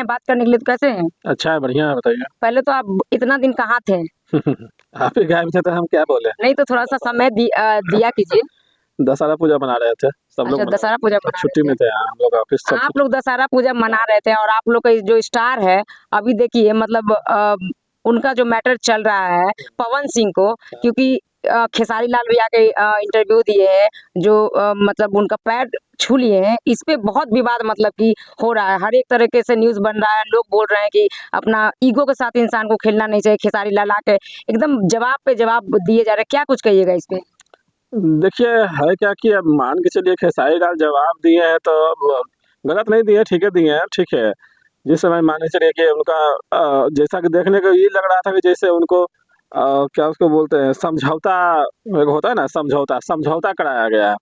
बात करने के लिए, तो कैसे हैं? अच्छा है, बढ़िया है, बताइए। पहले तो आप इतना दिन कहाँ थे? आप ही गायब थे तो हम क्या बोले। नहीं तो थोड़ा सा समय दिया कीजिए। दशहरा पूजा मना रहे थे, सब लोग अच्छा, मना दशहरा रहे थे, पूजा सब मना छुट्टी रहे में थे। थे, हम लोग ऑफिस सब आप लोग दशहरा पूजा मना रहे थे और आप लोग का जो स्टार है, अभी देखिए मतलब उनका जो मैटर चल रहा है पवन सिंह को, क्योंकि खेसारी लाल भैया के इंटरव्यू दिए हैं, जो मतलब उनका पैर छू लिए हैं, इस पे बहुत विवाद मतलब कि हो रहा है। हर एक तरीके से न्यूज़ बन रहा है, लोग बोल रहे हैं कि अपना ईगो के साथ इंसान को खेलना नहीं चाहिए। खेसारी लाल आके एकदम जवाब पे जवाब दिए जा रहे हैं, क्या कुछ कहिएगा इस पे? देखिए है क्या कि अब मान के चलिए खेसारी लाल जवाब दिए हैं तो अब गलत नहीं दिए, ठीक है दिए हैं, ठीक है। जिस समय मान के चलिए कि उनका जैसा कि देखने को ये लग रहा था कि जैसे उनको क्या उसको बोलते हैं समझौता, एक होता है ना समझौता, समझौता कराया गया है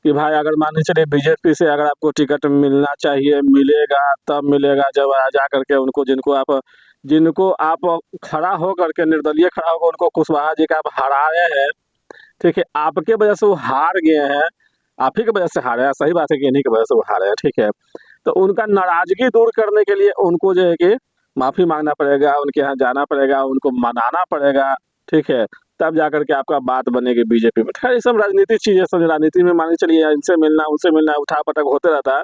कि भाई अगर मान के चलिए बीजेपी से अगर आपको टिकट मिलना चाहिए, मिलेगा तब मिलेगा जब जा करके उनको जिनको आप खड़ा हो करके निर्दलीय खड़ा होकर उनको कुशवाहा जी का आप हराए हैं, ठीक है, आपके वजह से वो हार गए हैं, आप ही की वजह से हारे हैं, सही बात है कि इन्हीं की वजह से वो हारे हैं, ठीक है। तो उनका नाराजगी दूर करने के लिए उनको जो है कि माफी मांगना पड़ेगा, उनके यहाँ जाना पड़ेगा, उनको मनाना पड़ेगा, ठीक है, तब जाकर के आपका बात बनेगी बीजेपी में। खैर ये सब राजनीतिक चीजें, सब राजनीति में मान के चलिए इनसे मिलना उनसे मिलना उठा पटक होते रहता है।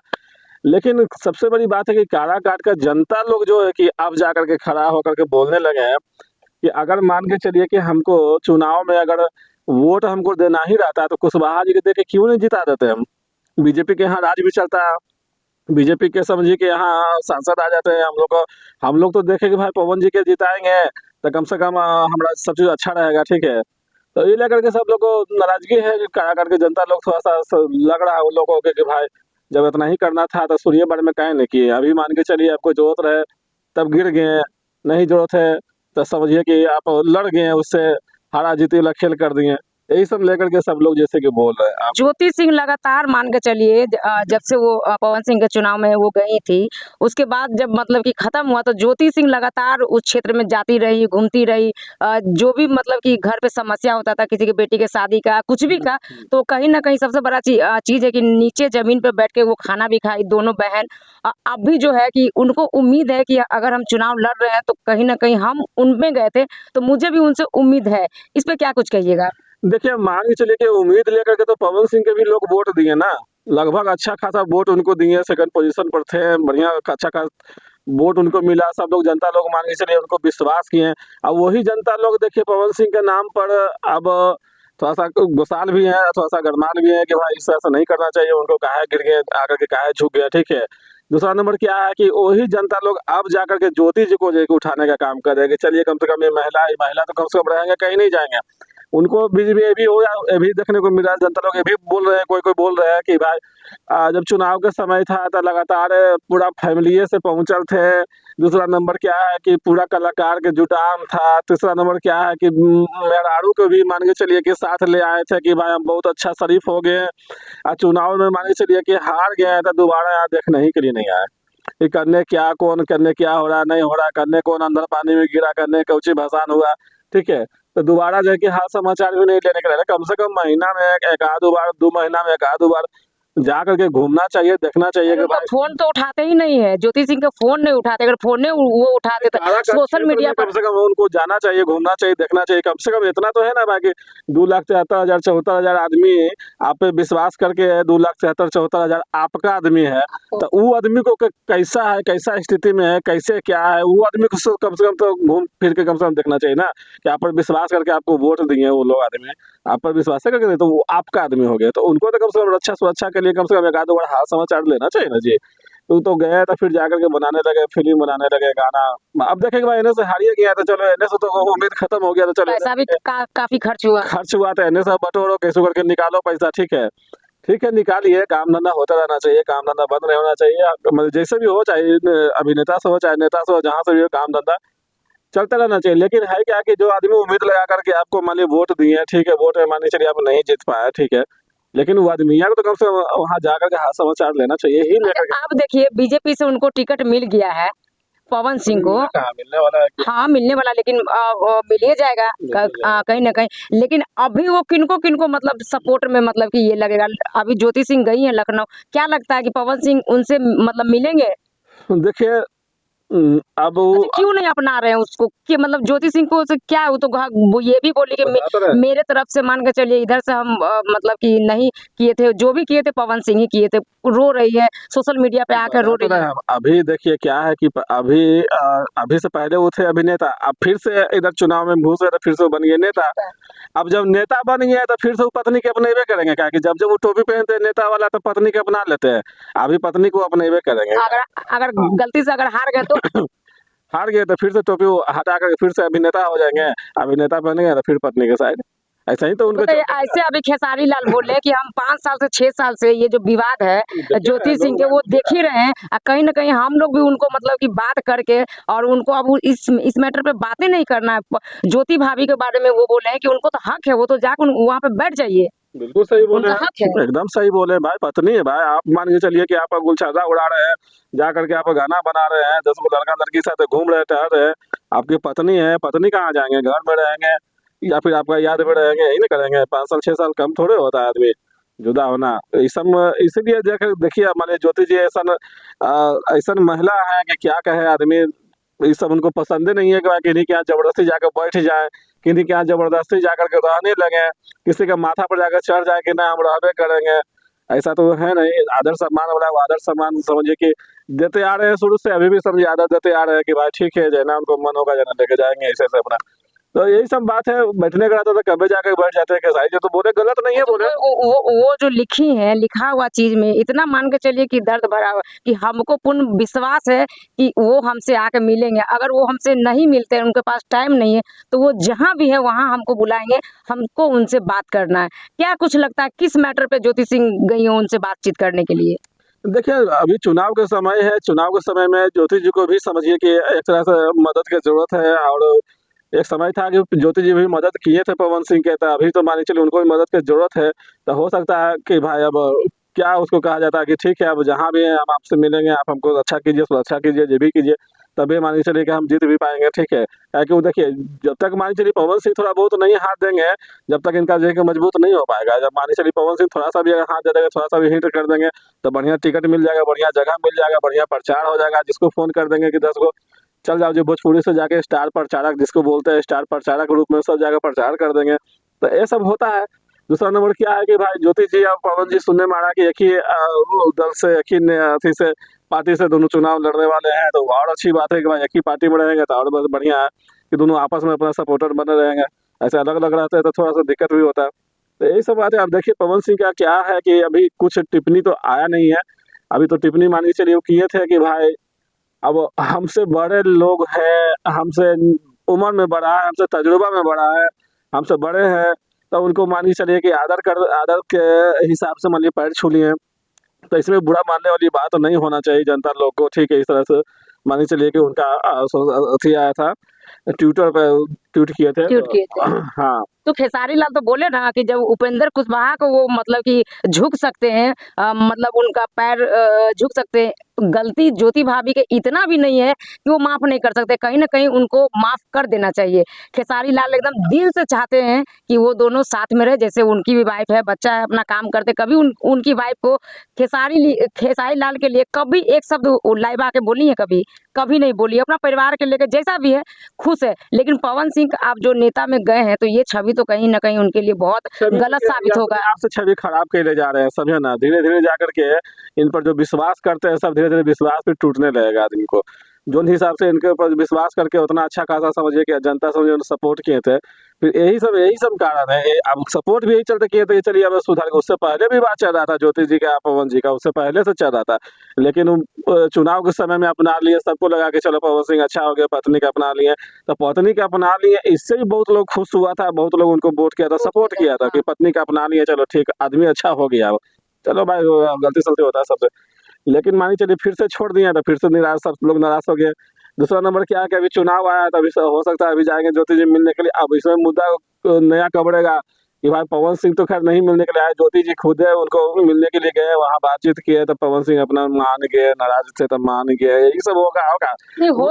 लेकिन सबसे बड़ी बात है कि काराकाट का जनता लोग जो है कि अब जाकर के खड़ा होकर के बोलने लगे हैं कि अगर मान के चलिए कि हमको चुनाव में अगर वोट हमको देना ही रहता तो कुशवाहा जी के दे के क्यों नहीं जिता देते हम। बीजेपी के यहाँ राज भी चलता है, बीजेपी के समझिए कि यहाँ सांसद आ जाते हैं, हम लोग तो देखे कि भाई पवन जी के जिताएंगे तो कम से कम हमारा सब चीज अच्छा रहेगा, ठीक है। तो ये लेकर के सब लोग को नाराजगी है कि कहा करके जनता लोग थोड़ा सा लग रहा है उन लोगों को कि भाई जब इतना ही करना था तो सूर्य बारे में काहे नहीं किए, अभी मान के चलिए आपको जरूरत रहे तब गिर गए, नहीं जरूरत है तो समझिए कि आप लड़ गए, उससे हारा जीती वाला खेल कर दिए। यही सब लेकर के सब लोग जैसे कि बोल रहे हैं आप। ज्योति सिंह लगातार मान के चलिए जब से वो पवन सिंह के चुनाव में वो गई थी, उसके बाद जब मतलब कि खत्म हुआ तो ज्योति सिंह लगातार उस क्षेत्र में जाती रही, घूमती रही। जो भी मतलब कि घर पे समस्या होता था किसी की बेटी के शादी का कुछ भी का, तो कहीं ना कहीं सबसे बड़ा चीज है कि नीचे जमीन पे बैठ के वो खाना भी खाई दोनों बहन। अब भी जो है कि उनको उम्मीद है कि अगर हम चुनाव लड़ रहे हैं तो कहीं ना कहीं हम उनमें गए थे, तो मुझे भी उनसे उम्मीद है। इस पे क्या कुछ कहिएगा? देखिए मान के चलिए कि उम्मीद लेकर के तो पवन सिंह के भी लोग वोट दिए ना, लगभग अच्छा खासा वोट उनको दिए, सेकंड पोजीशन पर थे, बढ़िया अच्छा खासा वोट उनको मिला, सब लोग जनता लोग मान के चलिए उनको विश्वास किए। अब वही जनता लोग देखिए पवन सिंह के नाम पर अब थोड़ा सा गुस्साल भी है, थोड़ा सा गरमाल भी है कि भाई इस तरह से नहीं करना चाहिए, उनको काहे गिर गए आकर के काहे झुक गया, ठीक है। दूसरा नंबर क्या है कि वही जनता लोग अब जाकर के ज्योति जी को जो है कि उठाने का काम कर रहे हैं कि चलिए कम से कम ये महिला तो कम से कम रहेंगे, कहीं नहीं जाएंगे। उनको बीच में ये भी हो ये भी देखने को मिला, जनता लोग ये भी बोल रहे हैं, कोई कोई बोल रहे हैं कि भाई जब चुनाव के समय था तो लगातार पूरा फैमिली से पहुंचल थे। दूसरा नंबर क्या है कि पूरा कलाकार के जुटान था। तीसरा नंबर क्या है कि मेहरारू को भी मान के चलिए कि साथ ले आए थे कि भाई हम बहुत अच्छा शरीफ हो गए, और चुनाव में मान के चलिए कि हार गए तो दोबारा यहाँ देखने ही के लिए नहीं आए कि करने क्या कौन करने क्या हो रहा नहीं हो रहा, करने कौन अंदर पानी में गिरा, करने कौची भसान हुआ, ठीक है। तो दोबारा जो है कि हाल समाचार भी नहीं लेने के लिए, कम से कम महीना में एक आध बार, 2 महीना में एक आध बार जा करके घूमना चाहिए, देखना चाहिए कि उनका भाई फोन तो उठाते ही नहीं है, ज्योति सिंह का फोन नहीं उठाते। अगर फोन वो उठाते तो काराकाट सोशल क्षेत्र मीडिया में पर कम से कम उनको जाना चाहिए, घूमना चाहिए, देखना चाहिए, कम से कम इतना तो है ना बाकी 2,73,000 74,000 आदमी आप पे विश्वास करके 2,73,74,000 आपका आदमी है, तो वो आदमी को कैसा है, कैसा स्थिति में है, कैसे क्या है, वो आदमी को कम से कम तो घूम फिर के कम से कम देखना चाहिए ना कि आप पर विश्वास करके आपको वोट दिए वो लोग आदमी, आप पर विश्वास करके नहीं तो वो आपका आदमी हो गया, तो उनको तो कम से कम रक्षा सुरक्षा के लिए कम से कम एक आध बार हाल समाचार लेना चाहिए ना जी। तो गया तो फिर जाकर के बनाने लगे, फिल्म बनाने लगे, गाना। अब देखेंगे भाई इन्हें से हारिए गया तो चलो इन्हें से तो उम्मीद खत्म हो गया, तो चलो पैसा भी काफी खर्च हुआ। तो इन्हें से बटोरो कैसे करके निकालो पैसा, ठीक है, ठीक है निकालिए, काम धंधा होता रहना चाहिए, काम धंधा बंद नहीं होना चाहिए, मतलब जैसे भी हो, चाहे अभिनेता से हो चाहे नेता से हो, जहाँ से भी हो काम धंधा चलता रहना चाहिए। लेकिन है क्या कि जो आदमी उम्मीद लगा करके आपको मान लीजिए वोट दिए, ठीक है, वोट में मान लीजिए चलिए आप नहीं जीत पाया, ठीक है, लेकिन वो आदमी यार तो कम से कम वहाँ जाकर के हाल समाचार लेना चाहिए ही लेकर के। आप देखिए बीजेपी से उनको टिकट मिल गया है पवन सिंह को। कहाँ मिलने वाला है हाँ मिलने वाला, लेकिन मिल ही जाएगा कहीं ना कहीं। लेकिन अभी वो किनको किनको मतलब सपोर्ट में मतलब कि ये लगेगा, अभी ज्योति सिंह गई है लखनऊ, क्या लगता है कि पवन सिंह उनसे मतलब मिलेंगे? देखिए अब वो अच्छा, क्यों नहीं अपना रहे हैं उसको कि मतलब ज्योति सिंह को से क्या है, वो तो वो ये भी बोली कि बता तो रहे मेरे तरफ से मान के चलिए इधर से हम मतलब कि नहीं किए थे, जो भी किए थे पवन सिंह ही किए थे। रो रही है, सोशल मीडिया पे आकर रो बता तो रही रहे है। हैं। अभी देखिए क्या है कि अभी से पहले वो थे अभिनेता, अब फिर से इधर चुनाव में घुस गए तो फिर से वो बन गए नेता। अब जब नेता बन गए तो फिर से वो पत्नी के अपनेबे करेंगे, क्या कि जब जब वो टोपी पहनते हैं नेता वाला तो पत्नी के अपना लेते हैं। अभी पत्नी को अपनेबे करेंगे। अगर अगर हाँ। गलती से अगर हार गए तो हार गए तो फिर से टोपी वो हटा कर फिर से अभिनेता हो जाएंगे। अभिनेता बनेंगे तो फिर पत्नी के साइड। ऐसा ही तो उनका बताइए, चलता है ऐसे अभी खेसारी लाल बोल रहे हैं कि हम 5 साल से 6 साल से ये जो विवाद है देखे रहे हैं, ज्योति सिंह लोग के, वो लाइन देखे देख ही रहे हैं। कहीं न कहीं हम लोग भी उनको मतलब कि बात करके और उनको अब इस मैटर पे बातें नहीं करना है। ज्योति भाभी के बारे में वो बोले हैं कि उनको तो हक है, वो तो जाकर वहाँ पे बैठ जाइए, बिल्कुल सही बोले उनका आप, हक है। एकदम सही बोले भाई। पत्नी है भाई, आप मान के चलिए कि आप गुलछर्रा उड़ा रहे हैं, जा करके आप गाना बना रहे हैं, 10 लड़का लड़की साथ घूम रहे टहल रहे हैं, आपकी पत्नी है, पत्नी कहाँ जाएंगे, घर में रहेंगे या फिर आपका याद में रहेंगे, यही ना करेंगे। 5 साल 6 साल कम थोड़े होता है आदमी जुदा होना। तो इस सब इसीलिए देखिए हमारे ज्योति जी ऐसा ऐसा महिला है कि क्या कहे आदमी। ये सब उनको पसंद ही नहीं है कि भाई किन्हीं के यहाँ जबरदस्ती जाकर बैठ जाए, किन्हीं के यहाँ जबरदस्ती जाकर के रहने लगे, किसी का माथा पर जाकर चढ़ जाए कि ना हम रहबे करेंगे। ऐसा तो है नहीं। आदर सम्मान वाला वो आदर सम्मान समझिए कि देते आ रहे हैं शुरू से, अभी भी समझिए आदर देते आ रहे हैं कि भाई ठीक है, जना उनको मन होगा जना लेके जाएंगे ऐसे ऐसे अपना। तो यही सब बात है। बैठने का रहता था कभी जाकर बैठ जाते हैं कैसा जो, तो बोले गलत नहीं है तो बोले। वो जो लिखी है, लिखा हुआ चीज में इतना मान के चलिए कि दर्द भरा हुआ कि हमको पूर्ण विश्वास है कि वो हमसे आके मिलेंगे। अगर वो हमसे नहीं मिलते हैं, उनके पास टाइम नहीं है, तो वो जहाँ भी है वहाँ हमको बुलाएंगे, हमको उनसे बात करना है। क्या कुछ लगता है किस मैटर पे ज्योति सिंह गई हो उनसे बातचीत करने के लिए? देखिए अभी चुनाव का समय है, चुनाव के समय में ज्योति जी को भी समझिए कि एक तरह से मदद की जरूरत है। और एक समय था कि ज्योति जी भी मदद किए थे पवन सिंह के, तो अभी तो मान के चलिए उनको भी मदद की जरूरत है। तो हो सकता है कि भाई अब क्या उसको कहा जाता है कि ठीक है अब जहाँ भी हैं हम आपसे मिलेंगे, आप हमको अच्छा कीजिए, सुरक्षा कीजिए, जो भी कीजिए, तभी मान के चलिए कि हम जीत भी पाएंगे। ठीक है, क्योंकि वो देखिए जब तक मान के चलिए पवन सिंह थोड़ा बहुत नहीं हाथ देंगे, जब तक इनका जो है कि मजबूत नहीं हो पाएगा। जब मान के चलिए पवन सिंह थोड़ा सा भी अगर हाथ दे देंगे, थोड़ा सा भी हिट कर देंगे, तो बढ़िया टिकट मिल जाएगा, बढ़िया जगह मिल जाएगा, बढ़िया प्रचार हो जाएगा। जिसको फोन कर देंगे कि 10 गो चल जाओ, जो भोजपुरी से जाके स्टार प्रचारक जिसको बोलते हैं, स्टार प्रचारक के रूप में सब जगह प्रचार कर देंगे। तो ये सब होता है। दूसरा नंबर क्या है कि भाई ज्योति जी और पवन जी सुनने में आ रहा है कि एक ही वो दल से, एक ही अथी से पार्टी से दोनों चुनाव लड़ने वाले हैं। तो और अच्छी बात है कि भाई एक ही पार्टी में रहेंगे तो और बस बढ़िया है कि दोनों आपस में अपना सपोर्टर बने रहेंगे। ऐसे अलग अलग रहते हैं तो थोड़ा सा दिक्कत भी होता है। तो यही सब बात है। अब देखिए पवन सिंह का क्या है कि अभी कुछ टिप्पणी तो आया नहीं है। अभी तो टिप्पणी मान के चलिए वो किए थे कि भाई अब हमसे बड़े लोग हैं, हमसे उम्र में बड़ा है, हमसे तजुर्बा में बड़ा है, हमसे बड़े हैं, तो उनको मान के चलिए कि आदर के हिसाब से मान लीजिए पैर छू लिए। तो इसमें बुरा मानने वाली बात तो नहीं होना चाहिए जनता लोग को। ठीक है, इस तरह से मान के चलिए कि उनका अथी आया था, ट्विटर पे ट्वीट किए थे ट्वीट तो किए थे। हाँ। तो खेसारी लाल तो बोले ना कि जब उपेंद्र कुशवाहा को वो मतलब कि झुक सकते हैं, मतलब उनका पैर झुक सकते हैं, गलती ज्योति भाभी के इतना भी नहीं है कि वो माफ नहीं कर सकते, कहीं ना कहीं उनको माफ कर देना चाहिए। खेसारी लाल एकदम दिल से चाहते हैं कि वो दोनों साथ में रहे, जैसे उनकी भी वाइफ है, बच्चा है, अपना काम करते। कभी उनकी वाइफ को खेसारी लाल के लिए कभी एक शब्द लाइव आके बोली है? कभी कभी नहीं बोली। अपना परिवार के लेकर जैसा भी है खुश है। लेकिन पवन सिंह आप जो नेता में गए हैं, तो ये छवि तो कहीं ना कहीं उनके लिए बहुत छवि गलत देखिए ये साबित होगा। अपने आप से छवि खराब के ले जा रहे हैं, समझे ना। धीरे धीरे जाकर के इन पर जो विश्वास करते हैं सब धीरे धीरे विश्वास भी टूटने लगेगा आदमी को। जो हिसाब से इनके ऊपर विश्वास करके उतना अच्छा खासा समझिए कि जनता समझे उन्होंने सपोर्ट किए थे। फिर यही सब कारण है। अब सपोर्ट भी यही चलते किए थे कि चलिए अब सुधार। उससे पहले भी बात चल रहा था ज्योति जी का पवन जी का, उससे पहले से चल रहा था। लेकिन चुनाव के समय में अपना लिए, सबको लगा के चलो पवन सिंह अच्छा हो गया, पत्नी का अपना लिए। तो पत्नी का अपना लिए, इससे भी बहुत लोग खुश हुआ था, बहुत लोग उनको वोट किया था, सपोर्ट किया था कि पत्नी का अपना लिए, चलो ठीक आदमी अच्छा हो गया। चलो भाई गलती सलती होता है सबसे। लेकिन मानी चलिए फिर से छोड़ दिया तो फिर से निराश, सब लोग नाराज हो गए। दूसरा नंबर क्या है कि अभी चुनाव आया तो अभी हो सकता है अभी जाएंगे ज्योति जी मिलने के लिए। अब इसमें मुद्दा नया कबड़ेगा कि भाई पवन सिंह तो खैर नहीं मिलने के लिए आए, ज्योति जी खुद है उनको मिलने के लिए गए, वहां बातचीत किए तो पवन सिंह अपना मान गए, नाराज थे तब मान गए। यही सब होगा। नहीं हो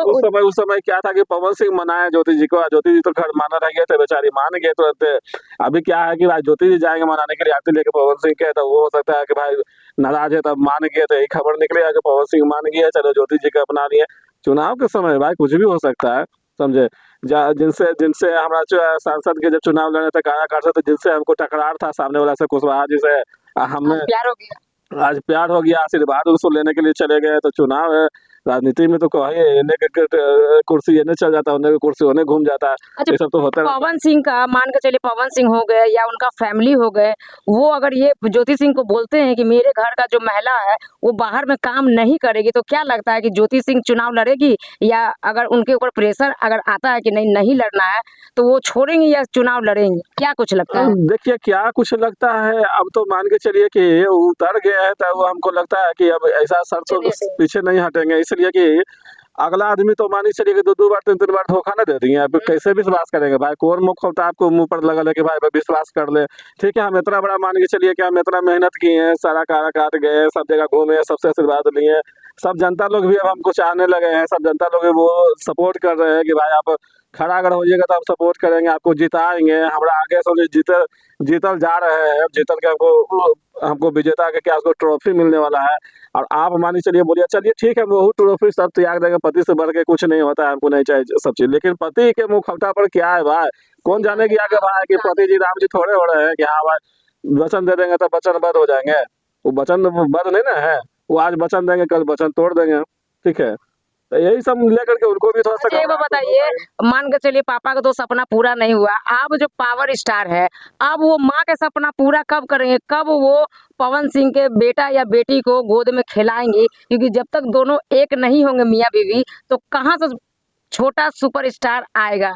उस समय क्या था कि पवन सिंह मनाया ज्योति जी को, ज्योति जी तो खैर माना रह गए थे, बेचारी मान गए तुरंत। अभी क्या है कि भाई ज्योति जी जाएंगे मनाने के लिए आरती लेके पवन सिंह के, तो वो हो सकता है कि भाई नाराज है तब मान गए, तो यही खबर निकलेगा कि पवन सिंह मान गया, चलो ज्योति जी को अपना लिए। चुनाव के समय भाई कुछ भी हो सकता है, समझे। जिनसे जिनसे हमारा सांसद के जब चुनाव लड़े थे कार्यकर्ता, तो जिनसे हमको टकरार था सामने वाला से कुशवाहा जी से, हमने प्यार हो गया। आज प्यार हो गया, आशीर्वाद उसको लेने के लिए चले गए। तो चुनाव है, राजनीति में तो कहिए इन्हें कुर्सी इन्हें चल जाता है, उन्हें कुर्सी उन्हें घूम जाता है, अच्छा, ये सब तो होता है। पवन सिंह का मान के चलिए, पवन सिंह हो गए या उनका फैमिली हो गए, वो अगर ये ज्योति सिंह को बोलते हैं कि मेरे घर का जो महिला है वो बाहर में काम नहीं करेगी, तो क्या लगता है कि ज्योति सिंह चुनाव लड़ेगी? या अगर उनके ऊपर प्रेशर अगर आता है कि नहीं नहीं लड़ना है, तो वो छोड़ेंगे या चुनाव लड़ेंगे? क्या कुछ लगता है? देखिए क्या कुछ लगता है, अब तो मान के चलिए कि ये उतर गया है, तो वो हमको लगता है कि अब ऐसा सरसों पीछे नहीं हटेंगे, इसलिए कि अगला आदमी तो मान के चलिए कि 2-2 बार 3-3 बार धोखा ना दे दिए, अब कैसे विश्वास करेंगे भाई? कौन मुंह खोलता आपको मुंह पर लगा ले कि भाई विश्वास कर ले? ठीक है, हम इतना बड़ा मान के चलिए कि हम इतना मेहनत किए हैं, सारा काराकाट गए, सब जगह घूमे, सबसे आशीर्वाद लिए, सब जनता लोग भी अब हमको चाहने लगे हैं, सब जनता लोग भी वो सपोर्ट कर रहे हैं कि भाई आप खड़ा अगर होइएगा तो हम सपोर्ट करेंगे, आपको जिताएंगे, हमारा आगे समझे जीतल जा रहे हैं, जीतल के हमको विजेता के क्या उसको ट्रॉफी मिलने वाला है। और आप मान के चलिए बोलिए चलिए ठीक है, वो ट्रॉफी सब त्याग देंगे, पति से बढ़ के कुछ नहीं होता है, हमको नहीं चाहिए सब चीज, लेकिन पति के मुखौटा पर क्या है भाई? कौन जाने की आगे भाई कि पति जी राम जी थोड़े हो रहे हैं कि हाँ भाई वचन दे देंगे तो वचन बद्ध हो जाएंगे। वो वचन बद्ध नहीं ना है, वो आज वचन देंगे कल वचन तोड़ देंगे। ठीक है, तो यही सब लेकर के उनको भी थोड़ा सा अच्छा, एक बात बताइए, मान के चलिए पापा का तो सपना पूरा नहीं हुआ, अब जो पावर स्टार है, अब वो माँ का सपना पूरा कब करेंगे? कब वो पवन सिंह के बेटा या बेटी को गोद में खिलाएंगी? क्योंकि जब तक दोनों एक नहीं होंगे मियाँ बीवी, तो कहाँ से छोटा सुपरस्टार आएगा,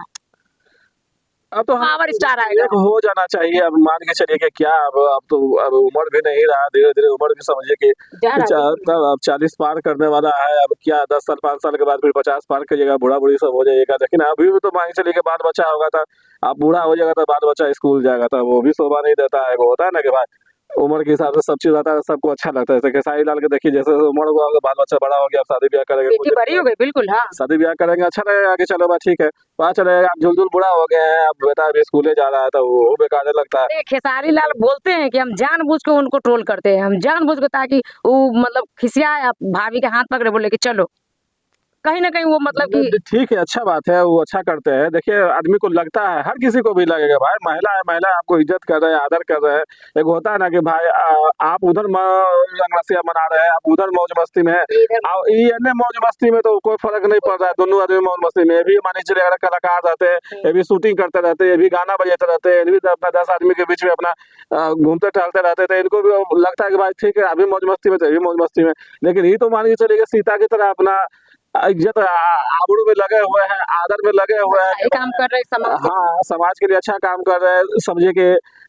अब तो पावर स्टार आएगा? एक हो जाना चाहिए। अब मान के चलिए कि क्या अब तो अब उम्र भी नहीं रहा, धीरे धीरे उम्र भी समझिए कि जा रहा है। तब अब 40 पार करने वाला है। अब क्या 10 साल 5 साल के बाद फिर 50 पार करिएगा, बूढ़ा बूढ़ी सब हो जाइएगा, लेकिन अभी भी तो मान के चलिए कि बाल बच्चा होगा था, आप बूढ़ा हो जाएगा तो बाल बच्चा स्कूल जाएगा, तो वो भी शोभा नहीं देता है। वो होता है ना कि भाई उम्र के हिसाब से सब चीज आता है, सबको अच्छा लगता है। जैसे खेसारी लाल के देखिए, जैसे उम्र हुआ बाल बच्चा बड़ा हो गया, अब शादी ब्याह करेंगे, बेटी बड़ी हो गई, बिल्कुल हाँ। शादी ब्याह करेंगे, अच्छा लगेगा कि चलो भाई ठीक है, पता चलेगा आप झुलझुल बूढ़ा हो गए हैं, अब बेटा अभी स्कूले जा रहा है, तो वो बेकार लगता है। ये खेसारी लाल बोलते हैं कि हम जानबूझ के उनको ट्रोल करते हैं, हम जानबूझ के, ताकि वो मतलब खिसियाए, भाभी के हाथ पकड़े बोले कि चलो, कहीं ना कहीं वो मतलब कि ठीक है, अच्छा बात है, वो अच्छा करते हैं। देखिए आदमी को लगता है, हर किसी को भी लगेगा भाई महिला है, महिला आपको इज्जत कर रहे हैं, आदर कर रहे हैं। एक होता है ना कि भाई आप उधर रंगरसिया मना रहे हैं, आप उधर मौज मस्ती में है, ये मौज मस्ती में तो कोई फर्क नहीं पड़ रहा है, दोनों आदमी मौज मस्ती में। ये भी मान चलिए अगर कलाकार रहते हैं, ये भी शूटिंग करते रहते हैं, ये भी गाना बजाते रहते हैं, ये भी अपना 10 आदमी के बीच में अपना घूमते टहलते रहते थे, इनको भी लगता है कि भाई ठीक है अभी मौज मस्ती में, तो ये भी मौज मस्ती में। लेकिन ये तो मान के चलिए सीता की तरह अपना इज्जत आबरू में लगे हुए हैं, आदर में लगे हुए हैं, सही काम कर रहे हैं समाज के। हाँ समाज के लिए अच्छा काम कर रहे हैं। समझिए कि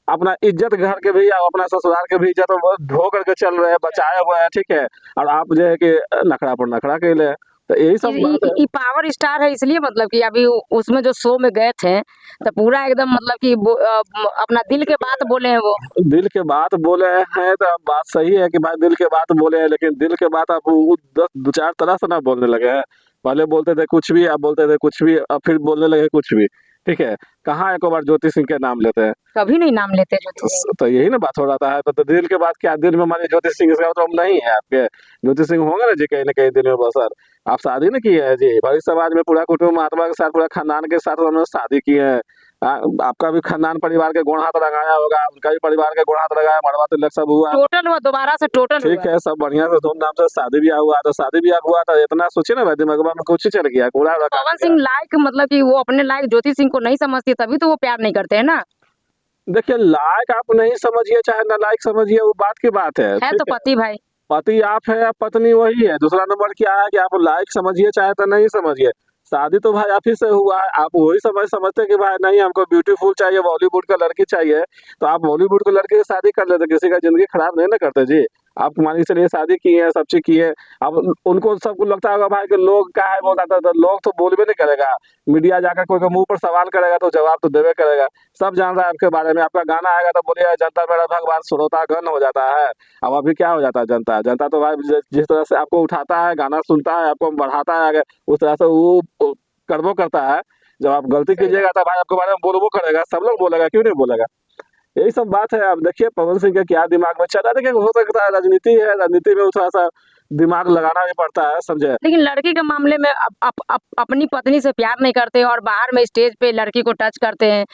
अपना इज्जत घर के भी और अपना ससुराल के भी इज्जत धो करके चल रहे हैं, बचाए हुए हैं। ठीक है, और आप जो है कि नखरा पर नखरा के ले, तो यही सब बात है। ये पावर स्टार है, इसलिए मतलब कि अभी उसमें जो शो में गए थे, तो पूरा एकदम मतलब कि अपना दिल के बात बोले हैं वो। दिल के बात बोले हैं तो बात सही है कि भाई दिल के बात बोले हैं, लेकिन दिल के बात आप वो 10-4 तरह से ना बोलने लगे हैं। पहले बोलते थे कुछ भी, अब बोलते थे कुछ भी, अब फिर बोलने लगे कुछ भी। ठीक है, कहाँ एक बार ज्योति सिंह के नाम लेते हैं? कभी नहीं नाम लेते ज्योति सिंह। तो यही ना बात हो रहा है। तो दिल के बात क्या, दिल में मानिए ज्योति सिंह इसका मतलब नहीं है आपके, ज्योति सिंह होंगे ना जी कहीं ना कहीं दिल में बसर। आप शादी नहीं की है जी, भाई समाज में पूरा कुटुंब महात्मा के साथ, पूरा खानदान के साथ उन्होंने शादी की है। आपका भी खानदान परिवार के गुण हाथ लगाया होगा, उनका भी परिवार के गुण हाथ लगाया, मड़वा तिलक सब हुआ, टोटल हुआ, दोबारा से टोटल ठीक है, सब बढ़िया से धूमधाम से शादी ब्याह हुआ। तो शादी ब्याह हुआ तो इतना सोचिए ना भाई, दिमाग में कुछ ही चल गया, कूड़ा पवन सिंह लायक, मतलब कि वो अपने लायक ज्योति सिंह को नहीं समझती, तभी तो वो प्यार नहीं करते हैं ना। देखिए लायक आप नहीं समझिए चाहे ना लायक समझिए, वो बात की बात है। है तो पति भाई। पति आप है, पत्नी वही है। दूसरा नंबर क्या है कि आप लायक समझिए चाहे तो नहीं समझिए, शादी तो भाई आप ही से हुआ है। आप वही समझते कि भाई नहीं हमको ब्यूटीफुल चाहिए, बॉलीवुड का लड़की चाहिए, तो आप बॉलीवुड के लड़के से शादी कर लेते, किसी का जिंदगी खराब नहीं ना करते जी। आप मान के चलिए शादी की है, सब चीज की है। अब उनको सबको लगता होगा भाई कि लोग क्या है बोलता था, लोग तो बोलबे नहीं करेगा, मीडिया जाकर कोई के मुंह पर सवाल करेगा तो जवाब तो देवे करेगा। सब जान रहा है आपके बारे में, आपका गाना आएगा तो बोलिए जनता मेरा भगवान, श्रोता गण हो जाता है। अब अभी क्या हो जाता है, जनता तो भाई जिस तरह से आपको उठाता है, गाना सुनता है, आपको बढ़ाता है आगे, उस तरह से वो करबो करता है। जब आप गलती कीजिएगा तो भाई आपके बारे में बोलबो करेगा, सब लोग बोलेगा, क्यों नहीं बोलेगा। यही सब बात है। अब देखिए पवन सिंह के क्या दिमाग में चल रहा है। देखिए हो सकता है राजनीति है, राजनीति में थोड़ा सा दिमाग लगाना भी पड़ता है, समझे। लेकिन लड़की के मामले में अपनी पत्नी से प्यार नहीं करते और बाहर में स्टेज पे लड़की को टच करते हैं।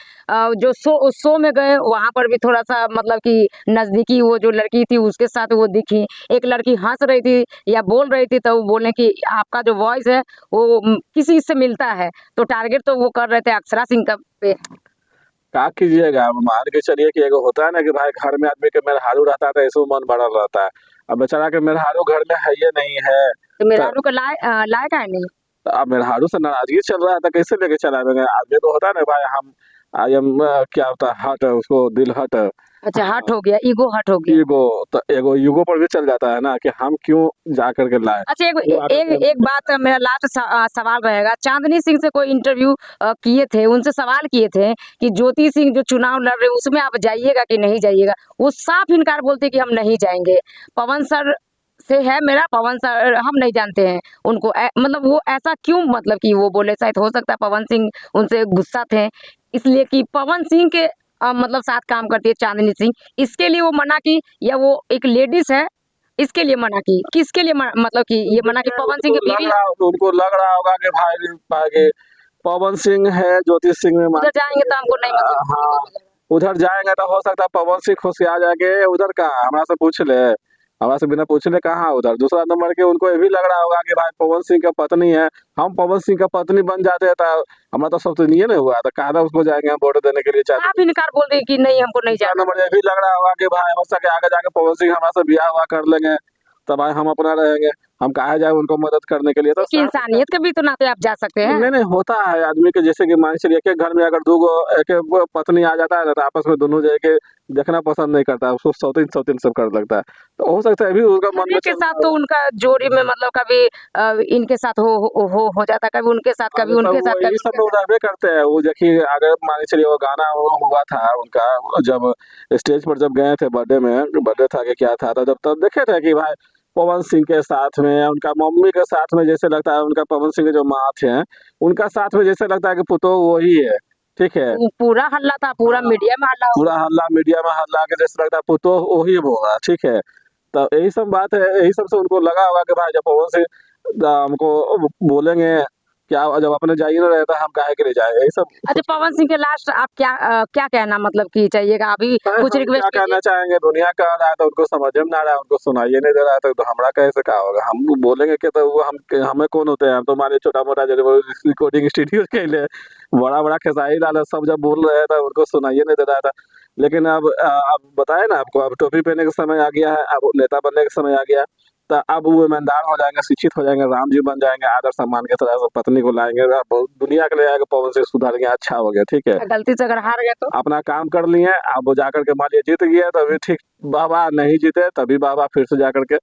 जो शो में गए वहां पर भी थोड़ा सा मतलब कि नजदीकी वो जो लड़की थी उसके साथ वो दिखी। एक लड़की हंस रही थी या बोल रही थी तो वो बोले कि आपका जो वॉइस है वो किसी से मिलता है, तो टारगेट तो वो कर रहे थे अक्षरा सिंह का पे। क्या कीजिएगा, अब मान के चलिए कि एगो होता है ना कि भाई घर में आदमी के मेहरारू रहता है तो ऐसे मन बढ़ल रहता है। अब बेचारा के मेहरारू घर में है ये नहीं है, तो मेहरारू का लायक है नहीं। तो अब मेहरारू से नाराजगी चल रहा है तो कैसे लेके चलाएंगे। आदमी को होता है ना भाई हम आई एम क्या होता है हट, उसको दिल हट, अच्छा, हट हो गया, ईगो हट हो गया। ईगो, तो एगो ईगो पर भी चल जाता है ना कि हम क्यों जा करके लाए। अच्छा, एक बात मेरा लास्ट सवाल रहेगा। चांदनी सिंह से कोई इंटरव्यू किए थे, उनसे सवाल किए थे कि ज्योति सिंह जो चुनाव लड़ रहे उसमें आप जाइएगा कि नहीं जाइएगा, वो साफ इनकार बोलते कि हम नहीं जाएंगे। पवन सर से है मेरा, पवन सर हम नहीं जानते हैं उनको, मतलब वो ऐसा क्यों, मतलब कि वो बोले, शायद हो सकता है पवन सिंह उनसे गुस्सा थे इसलिए कि पवन सिंह के मतलब साथ काम करती है चांदनी सिंह, इसके लिए वो मना की, या वो एक लेडीज है इसके लिए मना की, किसके लिए मतलब कि ये मना की पवन सिंह की बीवी। उनको लग रहा होगा कि भाई भाई पवन सिंह है, ज्योति सिंह में उधर जाएंगे तो हमको नहीं मतलब। हाँ, उधर जाएंगे तो हो सकता है पवन सिंह खुश आ जाएंगे। उधर कहाँ हमरा से पूछ ले, हमरा से बिना पूछले कहाँ उधर। दूसरा नंबर के उनको ये भी लग रहा होगा कि भाई पवन सिंह का पत्नी है, हम पवन सिंह का पत्नी बन जाते हैं तो हमारा तो सब तो नहीं ना हुआ, तो कहा उसको जाएंगे हम वोट देने के लिए चाहते। आप इनकार बोल रहे कि नहीं हमको नहीं जाना। नंबर ये भी लग रहा होगा कि भाई हो सके आगे जाके पवन सिंह हमारा से ब्याह हुआ कर लेंगे तब भाई हम अपना रहेंगे, हम कहा जाए उनको मदद करने के लिए। तो इंसानियत के भी तो नाते आप जा सकते हैं। नहीं होता है आदमी के, जैसे कि मान चलिए एक घर में अगर दो एक पत्नी आ जाता है तो आपस में दोनों जाके देखना पसंद नहीं करता, उसको सौतीन सब कर लगता है। तो हो सकता है अभी उसका मन में के साथ तो उनका जोड़ी में मतलब कभी इनके साथ हो जाता, कभी उनके साथ, कभी उनके साथ, कभी सब लोग रहबे करते हैं। वो देखिए अगर मान चलिए वो गाना हुआ था उनका, जब स्टेज पर जब गए थे बर्थडे में, बर्थडे था कि क्या था, तो जब तब देखे थे कि भाई पवन सिंह के साथ में, उनका मम्मी के साथ में जैसे लगता है, उनका पवन सिंह के जो माँ थे उनका साथ में जैसे लगता है कि पुतो वही है, ठीक है। पूरा हल्ला था, पूरा मीडिया में हल्ला, पूरा हल्ला मीडिया में हल्ला के जैसे लगता है पुतो वही होगा, ठीक है। तो यही सब बात है, यही सब से उनको लगा होगा कि भाई जब पवन सिंह हमको बोलेंगे क्या, जब अपने जा ही ना रहे तो हम काहे के लिए जाए, यही सब। अच्छा, पवन सिंह के लास्ट आप क्या कहना मतलब कि चाहिएगा अभी कुछ रिक्वेस्ट क्या कहना चाहेंगे। दुनिया कह रहा है तो उनको समझ में ना आ रहा है, उनको सुनाइए नहीं दे रहा है, तो हमरा कैसे क्या होगा। हम बोलेंगे कि तो वो हमें कौन होते हैं, हम तो माने छोटा मोटा रिकॉर्डिंग स्टूडियो के लिए बड़ा बड़ा खेसारी लाल सब जब बोल रहे हैं तो उनको सुनाइए नहीं दे रहा था। लेकिन अब बताए ना आपको, अब टोपी पहनने का समय आ गया है, अब नेता बनने का समय आ गया है, तो अब वो ईमानदार हो जाएंगे, शिक्षित हो जाएंगे, राम जी बन जाएंगे, आदर सम्मान के तरह से पत्नी को लाएंगे, दुनिया के लिए आएगा पवन सिंह सुधर गया, अच्छा हो गया, ठीक है। गलती से अगर हार गए तो अपना काम कर लिए, अब वो जाकर के मान लीजिए जीत गया तो अभी ठीक, बाबा नहीं जीते तभी बाबा फिर से जाकर के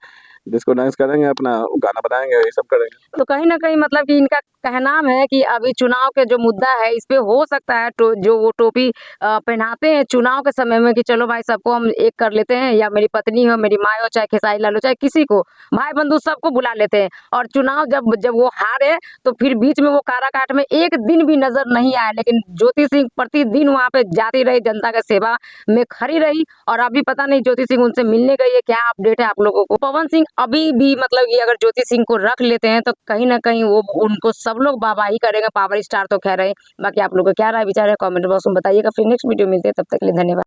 डिस्को डांस करेंगे, अपना गाना बनाएंगे, ये सब करेंगे। तो कहीं ना कहीं मतलब कि इनका कहना है कि अभी चुनाव के जो मुद्दा है इस पे हो सकता है जो वो टोपी पहनाते हैं चुनाव के समय में कि चलो भाई सबको हम एक कर लेते हैं, या मेरी पत्नी हो, मेरी माँ हो, चाहे खेसारी लाल हो, चाहे किसी को, भाई बंधु सबको बुला लेते हैं। और चुनाव जब वो हारे तो फिर बीच में वो काराकाट में एक दिन भी नजर नहीं आया, लेकिन ज्योति सिंह प्रतिदिन वहाँ पे जाती रही, जनता के सेवा में खड़ी रही। और अभी पता नहीं ज्योति सिंह उनसे मिलने गई है, क्या अपडेट है आप लोगों को। पवन सिंह अभी भी मतलब कि अगर ज्योति सिंह को रख लेते हैं तो कहीं ना कहीं वो उनको सब लोग वाहवाही करेंगे, पावर स्टार तो कह रहे हैं। बाकी आप लोगों को क्या राय विचार है कमेंट बॉक्स में बताइएगा। फिर नेक्स्ट वीडियो मिलते हैं, तब तक के लिए धन्यवाद।